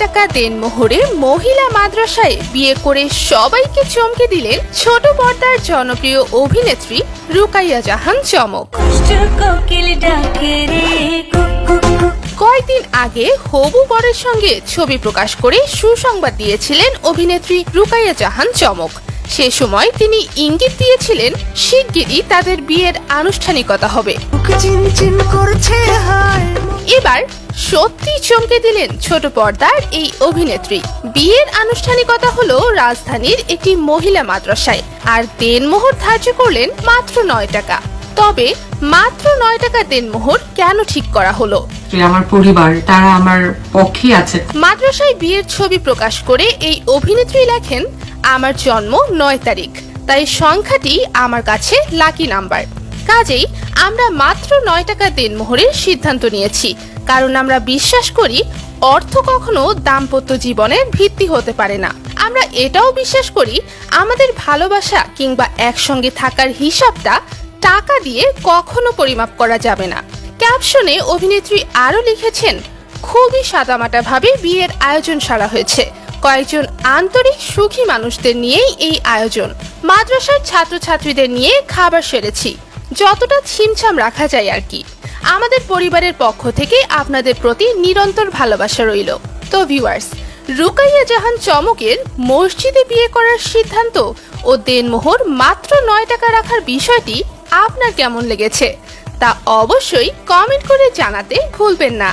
টাকা দেনমোহরে মহিলা মাদ্রাসায় বিয়ে করে সবাইকে চমকে দিলেন ছোট পর্দার জনপ্রিয় অভিনেত্রী রুকাইয়া জাহান চমক। কয়েকদিন আগে হবু বরের সঙ্গে ছবি প্রকাশ করে সুসংবাদ দিয়েছিলেন অভিনেত্রী রুকাইয়া জাহান চমক। সে সময় তিনি ইঙ্গিত দিয়েছিলেন শিগগিরই তাদের বিয়ের আনুষ্ঠানিকতা হবে। এবার সত্যি চমকে দিলেন ছোট পর্দার এই অভিনেত্রী। বিয়ের আনুষ্ঠানিকতা হলো রাজধানীর একটি মহিলা মাদ্রাসায়, আর দেনমোহর ধার্য করলেন মাত্র 9 টাকা। তবে মাত্র 9 টাকা দেনমোহর কেন ঠিক করা হলো? আমার পরিবার তারা আমার পক্ষে আছে। মাদ্রাসায় বিয়ের ছবি প্রকাশ করে এই অভিনেত্রী লেখেন, আমার জন্ম 9 তারিখ, তাই সংখ্যাটি আমার কাছে লাকি নাম্বার। কাজেই আমরা মাত্র 9 টাকা দেনমোহরের সিদ্ধান্ত নিয়েছি, কারণ আমরা বিশ্বাস করি অর্থ কখনো দাম্পত্য জীবনের ভিত্তি হতে পারে না। আমরা এটাও বিশ্বাস করি আমাদের ভালোবাসা কিংবা একসঙ্গে থাকার হিসাবটা টাকা দিয়ে কখনো পরিমাপ করা যাবে না। ক্যাপশনে অভিনেত্রী আরও লিখেছেন, খুবই সাদামাটাভাবে বিয়ের আয়োজন সারা হয়েছে। কয়েকজন আন্তরিক সুখী মানুষদের নিয়েই এই আয়োজন। মাদ্রাসার ছাত্রছাত্রীদের নিয়ে খাবার সেরেছি, যতটা ছিমছাম রাখা যায় আর কি। আমাদের পরিবারের পক্ষ থেকে আপনাদের প্রতি নিরন্তর ভালোবাসা রইল। তো ভিউয়ার্স, রুকাইয়া জাহান চমকের মসজিদে বিয়ে করার সিদ্ধান্ত ও দেনমোহর মাত্র 9 টাকা রাখার বিষয়টি আপনার কেমন লেগেছে তা অবশ্যই কমেন্ট করে জানাতে ভুলবেন না।